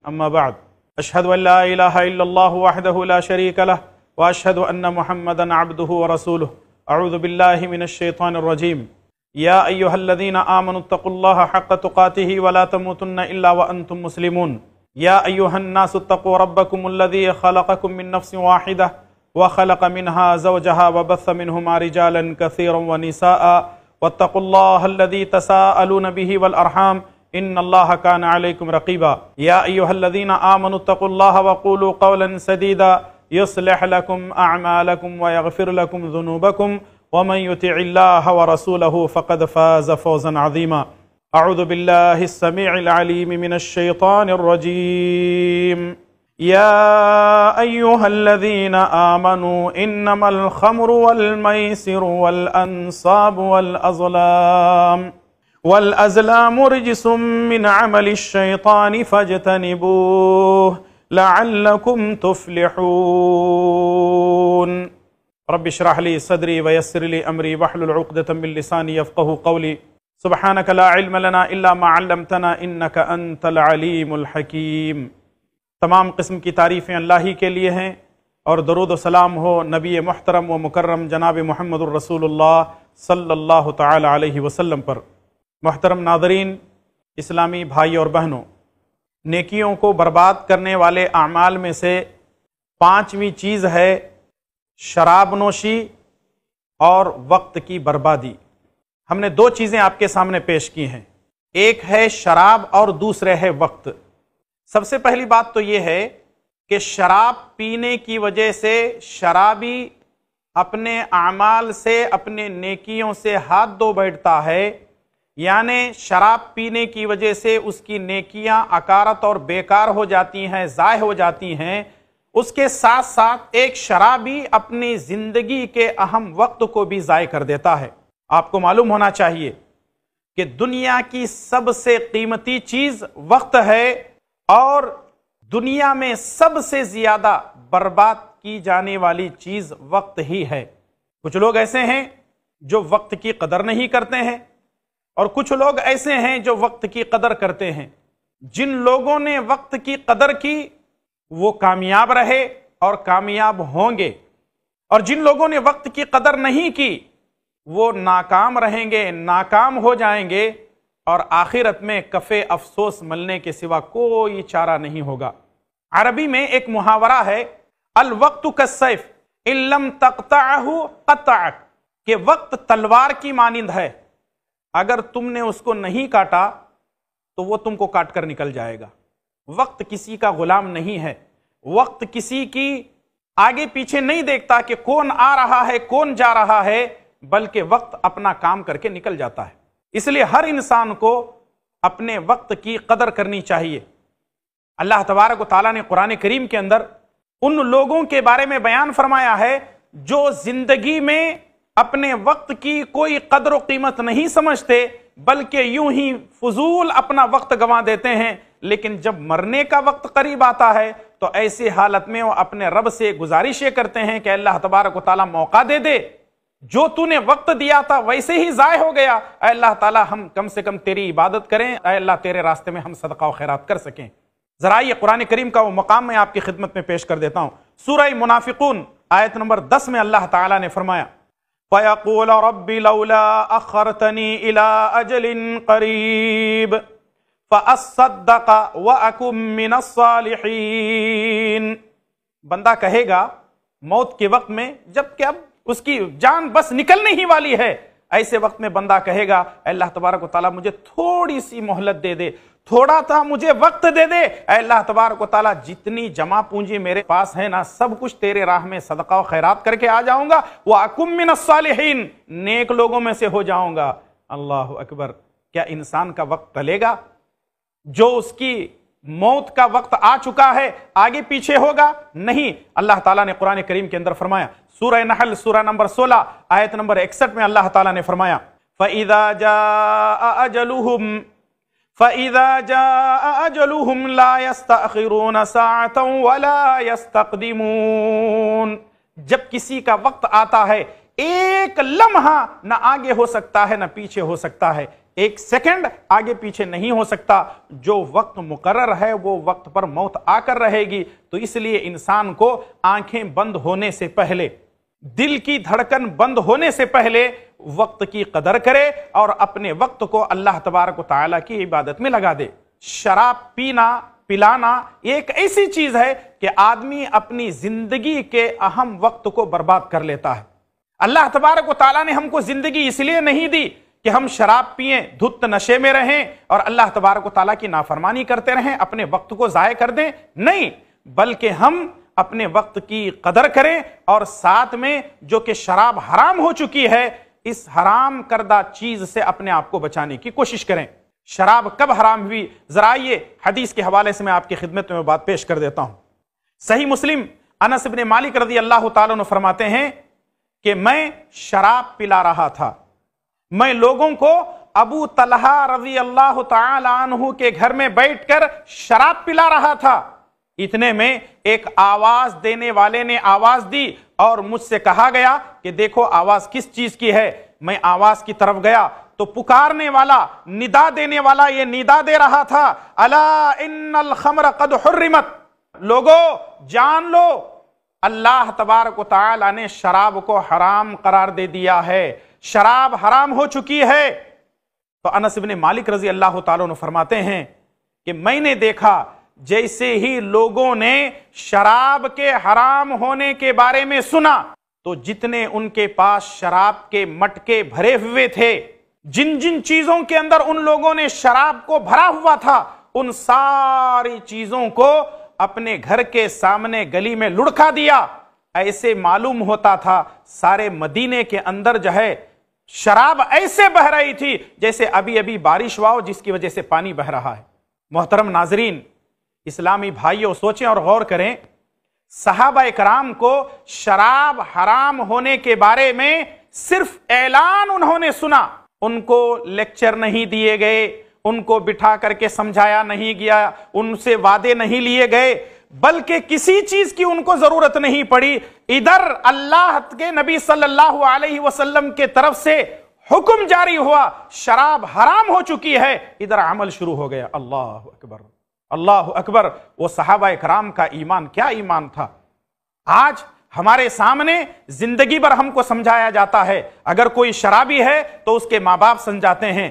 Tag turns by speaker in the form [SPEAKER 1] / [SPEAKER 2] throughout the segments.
[SPEAKER 1] أما بعد أشهد أن لا إله إلا الله وحده لا شريك له وأشهد أن محمدا عبده ورسوله أعوذ بالله من الشيطان الرجيم يا أيها الذين آمنوا اتقوا الله حق تقاته ولا تموتن إلا وأنتم مسلمون يا أيها الناس اتقوا ربكم الذي خلقكم من نفس واحدة وخلق منها زوجها وبث منهما رجالا كثيرا ونساء واتقوا الله الذي تساءلون به والأرحام إن الله كان عليكم رقيبا يا أيها الذين آمنوا اتقوا الله وقولوا قولا سديدا يصلح لكم أعمالكم ويغفر لكم ذنوبكم ومن يطع الله ورسوله فقد فاز فوزا عظيما أعوذ بالله السميع العليم من الشيطان الرجيم يا أيها الذين آمنوا إنما الخمر والميسر والأنصاب والأزلام رجس من عمل الشيطان فاجتنبوه لعلكم تفلحون رب اشرح لي صدري ويسر لي أمري واحلل عقدة من لساني يفقهوا قولي سبحانك لا علم لنا إلا ما علمتنا إنك أنت العليم الحكيم۔ تمام قسم کی تعریفیں اللہ ہی کے لیے ہیں اور درود و سلام ہو نبی محترم و مکرم جناب محمد الرسول اللہ صلی اللہ تعالی علیہ وسلم پر۔ محترم ناظرین، اسلامی بھائی اور بہنوں، نیکیوں کو برباد کرنے والے اعمال میں سے پانچویں چیز ہے شراب نوشی اور وقت کی بربادی۔ ہم نے دو چیزیں آپ کے سامنے پیش کی ہیں، ایک ہے شراب اور دوسرے ہے وقت۔ سب سے پہلی بات تو یہ ہے کہ شراب پینے کی وجہ سے شرابی اپنے اعمال سے، اپنے نیکیوں سے ہاتھ دھو بیٹھتا ہے، یعنی شراب پینے کی وجہ سے اس کی نیکیاں عکارت اور بیکار ہو جاتی ہیں، ضائع ہو جاتی ہیں۔ اس کے ساتھ ساتھ ایک شرابی اپنی زندگی کے اہم وقت کو بھی ضائع کر دیتا ہے۔ آپ کو معلوم ہونا چاہیے کہ دنیا کی سب سے قیمتی چیز وقت ہے اور دنیا میں سب سے زیادہ برباد کی جانے والی چیز وقت ہی ہے۔ کچھ لوگ ایسے ہیں جو وقت کی قدر نہیں کرتے ہیں اور کچھ لوگ ایسے ہیں جو وقت کی قدر کرتے ہیں۔ جن لوگوں نے وقت کی قدر کی وہ کامیاب رہے اور کامیاب ہوں گے، اور جن لوگوں نے وقت کی قدر نہیں کی وہ ناکام رہیں گے، ناکام ہو جائیں گے، اور آخرت میں کفِ افسوس ملنے کے سوا کوئی چارہ نہیں ہوگا۔ عربی میں ایک محاورہ ہے الوقت کالسیف ان لم تقطعہ قطعک، کہ وقت تلوار کی مانند ہے، اگر تم نے اس کو نہیں کاٹا تو وہ تم کو کاٹ کر نکل جائے گا۔ وقت کسی کا غلام نہیں ہے، وقت کسی کی آگے پیچھے نہیں دیکھتا کہ کون آ رہا ہے کون جا رہا ہے، بلکہ وقت اپنا کام کر کے نکل جاتا ہے۔ اس لیے ہر انسان کو اپنے وقت کی قدر کرنی چاہیے۔ اللہ تبارک و تعالیٰ نے قرآن کریم کے اندر ان لوگوں کے بارے میں بیان فرمایا ہے جو زندگی میں اپنے وقت کی کوئی قدر و قیمت نہیں سمجھتے، بلکہ یوں ہی فضول اپنا وقت گنوا دیتے ہیں، لیکن جب مرنے کا وقت قریب آتا ہے تو ایسی حالت میں وہ اپنے رب سے گزارشیں کرتے ہیں کہ اللہ تبارک و تعالیٰ موقع دے دے، جو تو نے وقت دیا تھا ویسے ہی ضائع ہو گیا، اے اللہ تعالیٰ ہم کم سے کم تیری عبادت کریں، اے اللہ تیرے راستے میں ہم صدقہ و خیرات کر سکیں۔ ذرا یہ قرآن کریم کا وہ مقام میں آپ کی خدمت میں پیش کر دیتا ہوں۔ سورہ منافقون آیت نمبر 10 میں اللہ تعالیٰ نے فرمایا فَيَقُولَ رَبِّ لَوْلَا أَخَّرْتَنِي إِلَىٰ أَجَلٍ قَرِيبٍ فَأَصَّدَّقَ وَأَكُن مِّنَ الصَّالِحِينَ۔ بندہ کہے گا موت کے وقت میں، جب کہ اب اس کی جان بس نکلنے ہی والی ہے، ایسے وقت میں بندہ کہے گا اے اللہ تبارک و تعالیٰ مجھے تھوڑی سی مہلت دے دے، تھوڑا تھا مجھے وقت دے دے، اے اللہ تبارک و تعالیٰ جتنی جمع پونجی میرے پاس ہے نا سب کچھ تیرے راہ میں صدقہ و خیرات کر کے آ جاؤں گا، وَأَكُن مِّنَ الصَّالِحِينَ، نیک لوگوں میں سے ہو جاؤں گا۔ اللہ اکبر! کیا انسان کا وقت ٹلے گا؟ جو اس کی موت کا وقت آ چکا ہے آگے پیچھے ہوگا؟ نہیں۔ اللہ تعالیٰ نے قرآن کریم کے اندر فرمایا، سورہ نحل سورہ نمبر 16 آیت نمبر 61 میں اللہ تعالیٰ نے فرمایا فَإِذَا جَاءَ أَجَلُهُمْ لَا يَسْتَأْخِرُونَ سَاعَةً وَلَا يَسْتَقْدِمُونَ، جب کسی کا وقت آتا ہے ایک لمحہ نہ آگے ہو سکتا ہے نہ پیچھے ہو سکتا ہے۔ ایک سیکنڈ آگے پیچھے نہیں ہو سکتا. جو وقت مقرر ہے وہ وقت پر موت آ کر رہے گی. تو اس لیے انسان کو آنکھیں بند ہونے سے پہلے، دل کی دھڑکن بند ہونے سے پہلے وقت کی قدر کرے اور اپنے وقت کو اللہ تبارک و تعالیٰ کی عبادت میں لگا دے. شراب پینا پلانا ایک ایسی چیز ہے کہ آدمی اپنی زندگی کے اہم وقت کو برباد کر لیتا ہے. اللہ تبارک و تعالیٰ نے ہم کو زندگی اس لیے نہیں دی کہ ہم شراب پئیں، دھت نشے میں رہیں اور اللہ تبارک و تعالیٰ کی نافرمانی کرتے رہیں، اپنے وقت کو ضائع کر دیں. نہیں، بلکہ ہم اپنے وقت کی قدر کریں اور ساتھ میں جو کہ شراب حرام ہو چکی ہے، اس حرام کردہ چیز سے اپنے آپ کو بچانے کی کوشش کریں. شراب کب حرام ہوئی؟ ذرا یہ حدیث کے حوالے سے میں آپ کی خدمت میں بات پیش کر دیتا ہوں. صحیح مسلم انس بن مالک رضی اللہ تعالیٰ عنہ فرماتے ہیں کہ میں شراب پلا رہا تھا. میں لوگوں کو ابو طلحہ رضی اللہ تعالیٰ عنہ کے گھر میں بیٹھ کر شراب پلا رہا تھا. اتنے میں ایک آواز دینے والے نے آواز دی اور مجھ سے کہا گیا کہ دیکھو آواز کس چیز کی ہے. میں آواز کی طرف گیا تو پکارنے والا، ندا دینے والا یہ ندا دے رہا تھا، الا ان الخمر قد حرمت، لوگو جان لو اللہ تبارک و تعالی نے شراب کو حرام قرار دے دیا ہے، شراب حرام ہو چکی ہے. تو انس بن مالک رضی اللہ تعالیٰ عنہ فرماتے ہیں کہ میں نے دیکھا جیسے ہی لوگوں نے شراب کے حرام ہونے کے بارے میں سنا تو جتنے ان کے پاس شراب کے مٹکے بھرے ہوئے تھے، جن جن چیزوں کے اندر ان لوگوں نے شراب کو بھرا ہوا تھا، ان ساری چیزوں کو اپنے گھر کے سامنے گلی میں لڑکا دیا. ایسے معلوم ہوتا تھا سارے مدینے کے اندر جو ہے شراب ایسے بہ رہی تھی جیسے ابھی ابھی بارش ہوا ہو جس کی وجہ سے پانی بہ رہا ہے. محترم ناظرین، اسلامی بھائیوں، سوچیں اور غور کریں. صحابہ کرام کو شراب حرام ہونے کے بارے میں صرف اعلان انہوں نے سنا، ان کو لیکچر نہیں دیے گئے، ان کو بٹھا کر کے سمجھایا نہیں گیا، ان سے وعدے نہیں لیے گئے، بلکہ کسی چیز کی ان کو ضرورت نہیں پڑی. ادھر اللہ کے نبی صلی اللہ علیہ وسلم کے طرف سے حکم جاری ہوا، شراب حرام ہو چکی ہے، ادھر عمل شروع ہو گیا. اللہ اکبر، اللہ اکبر. وہ صحابہ کرام کا ایمان کیا ایمان تھا. آج ہمارے سامنے زندگی بھر ہم کو سمجھایا جاتا ہے، اگر کوئی شرابی ہے تو اس کے ماں باپ سمجھاتے ہیں،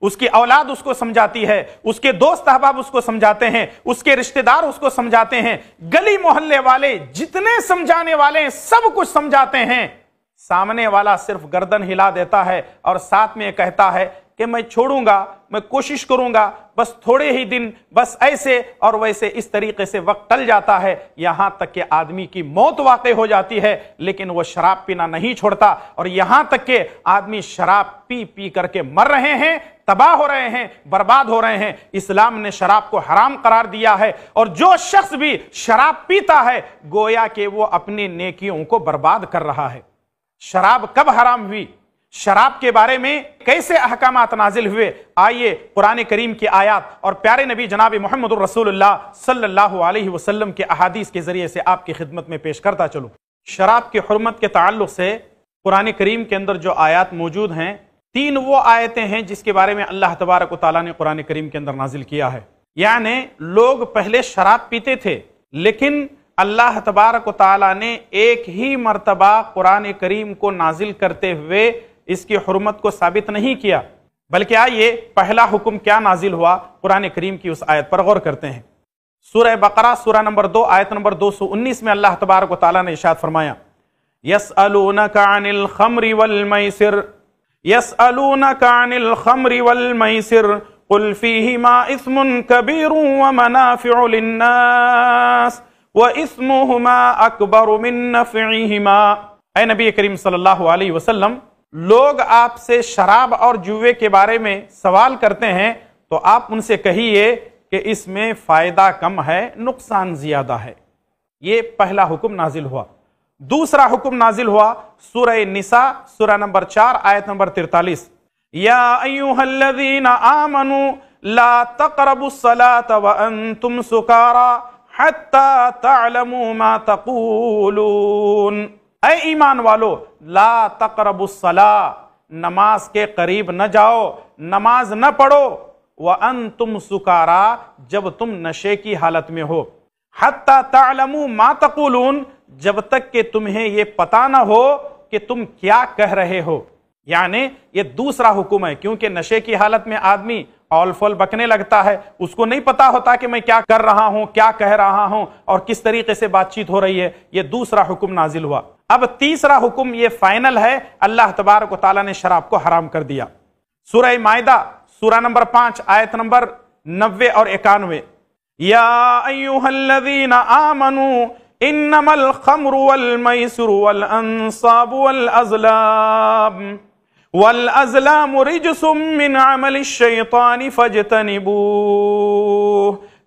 [SPEAKER 1] اس کی اولاد اس کو سمجھاتی ہے، اس کے دوست احباب اس کو سمجھاتے ہیں، اس کے رشتہ دار اس کو سمجھاتے ہیں، گلی محلے والے جتنے سمجھانے والے ہیں سب کچھ سمجھاتے ہیں. سامنے والا صرف گردن ہلا دیتا ہے اور ساتھ میں کہتا ہے کہ میں چھوڑوں گا، میں کوشش کروں گا، بس تھوڑے ہی دن، بس ایسے اور ویسے. اس طریقے سے وقت ٹل جاتا ہے، یہاں تک کہ آدمی کی موت واقع ہو جاتی ہے، لیکن وہ شراب پینا نہیں چھوڑتا. اور یہاں تک کہ آدمی شراب پی پی کر کے مر رہے ہیں، تباہ ہو رہے ہیں، برباد ہو رہے ہیں. اسلام نے شراب کو حرام قرار دیا ہے، اور جو شخص بھی شراب پیتا ہے گویا کہ وہ اپنی نیکیوں کو برباد کر رہا ہے. شراب کب حرام ہوئی؟ شراب کے بارے میں کیسے احکامات نازل ہوئے؟ آئیے قرآن کریم کی آیات اور پیارے نبی جناب محمد الرسول اللہ صلی اللہ علیہ وسلم کے احادیث کے ذریعے سے آپ کی خدمت میں پیش کرتا چلوں. شراب کی حرمت کے تعلق سے قرآن کریم کے اندر جو آیات موجود ہیں، 3 وہ آیتیں ہیں جس کے بارے میں اللہ تبارک و تعالیٰ نے قرآن کریم کے اندر نازل کیا ہے. یعنی لوگ پہلے شراب پیتے تھے، لیکن اللہ تبارک و تعالیٰ نے ایک ہی مرتبہ قرآن کریم کو نازل کرتے ہوئے اس کی حرمت کو ثابت نہیں کیا، بلکہ آئیے پہلا حکم کیا نازل ہوا قرآن کریم کی اس آیت پر غور کرتے ہیں. سورہ بقرہ سورہ نمبر 2 آیت نمبر 219 میں اللہ تبارک و تعالیٰ نے ارشاد فرمایا، یسألونک عن الخمر والمیسر یسألونک عن الخمر والمیسر قل فیہما اثم کبیر ومنافع للناس وَإِثْمُهُمَا أَكْبَرُ مِن نَّفْعِهِمَا. اے نبی کریم صلی اللہ علیہ وسلم، لوگ آپ سے شراب اور جوے کے بارے میں سوال کرتے ہیں تو آپ ان سے کہیے کہ اس میں فائدہ کم ہے، نقصان زیادہ ہے. یہ پہلا حکم نازل ہوا. دوسرا حکم نازل ہوا سورہ نساء سورہ نمبر 4 آیت نمبر 43، یا ایھا الذین آمنوا لا تقربوا الصلاة وانتم سکارى حتی تعلموا ما تقولون. اے ایمان والو، لا تقربوا الصلاة، نماز کے قریب نہ جاؤ، نماز نہ پڑھو وَأَنْتُمْ سُكَارَى جب تم نشے کی حالت میں ہو، حَتَّى تَعْلَمُوا مَا تَقُولُونَ جب تک کہ تمہیں یہ پتا نہ ہو کہ تم کیا کہہ رہے ہو۔ یعنی یہ دوسرا حکم ہے، کیونکہ نشے کی حالت میں آدمی اول فول بکنے لگتا ہے، اس کو نہیں پتا ہوتا کہ میں کیا کر رہا ہوں، کیا کہہ رہا ہوں اور کس طریقے سے بات چیت ہو رہی ہے۔ یہ دوسرا حکم نازل ہوا۔ اب تیسرا حکم یہ فائنل ہے، اللہ تبارک و تعالیٰ نے شراب کو حرام کر دیا۔ سورہ مائدہ سورہ نمبر 5 آیت نمبر 90 اور 91، یا ایھا الذین آمنوا انما الخمر والمیسر والانصاب والازلام رجس من عمل الشیطان فاجتنبوه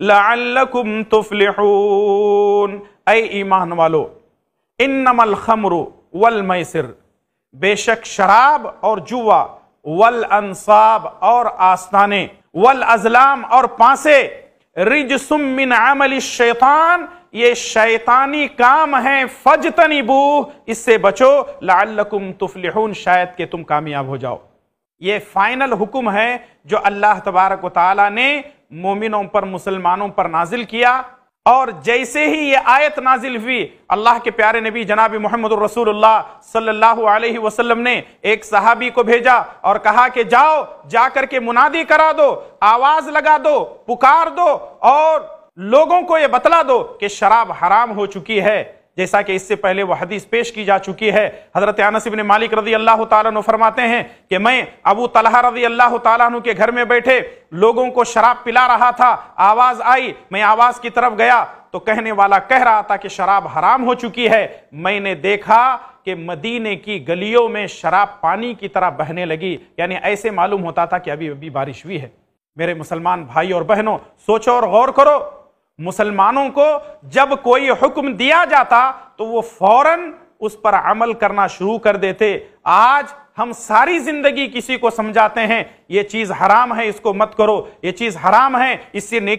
[SPEAKER 1] لعلکم تفلحون۔ اے ایمان والو، انما الخمر والمیسر بے شک شراب اور جوا، والانصاب اور آستانے، والازلام اور پانسے، رجس من عمل الشیطان یہ شیطانی کام ہیں، فاجتنبوہ اس سے بچو، لعلکم تفلحون شاید کہ تم کامیاب ہو جاؤ۔ یہ فائنل حکم ہے جو اللہ تبارک و تعالی نے مومنوں پر، مسلمانوں پر نازل کیا۔ اور جیسے ہی یہ آیت نازل ہوئی، اللہ کے پیارے نبی جناب محمد الرسول اللہ صلی اللہ علیہ وسلم نے ایک صحابی کو بھیجا اور کہا کہ جاؤ، جا کر کے منادی کرا دو، آواز لگا دو، پکار دو اور لوگوں کو یہ بتلا دو کہ شراب حرام ہو چکی ہے، جیسا کہ اس سے پہلے وہ حدیث پیش کی جا چکی ہے۔ حضرت انس بن مالک رضی اللہ تعالیٰ عنہ فرماتے ہیں کہ میں ابو طلحہ رضی اللہ تعالیٰ عنہ کے گھر میں بیٹھے لوگوں کو شراب پلا رہا تھا، آواز آئی، میں آواز کی طرف گیا تو کہنے والا کہہ رہا تھا کہ شراب حرام ہو چکی ہے۔ میں نے دیکھا کہ مدینے کی گلیوں میں شراب پانی کی طرح بہنے لگی، یعنی ایسے معلوم ہوتا تھا کہ ابھی بارش ہوئی ہے۔ میرے مسلمان بھائی اور بہنوں، سوچو اور غور کرو، مسلمانوں کو جب کوئی حکم دیا جاتا تو وہ فوراً اس پر عمل کرنا شروع کر دیتے۔ آج ہم ساری زندگی کسی کو سمجھاتے ہیں یہ چیز حرام ہے، اس کو مت کرو، یہ چیز حرام ہے، اس سے نیکی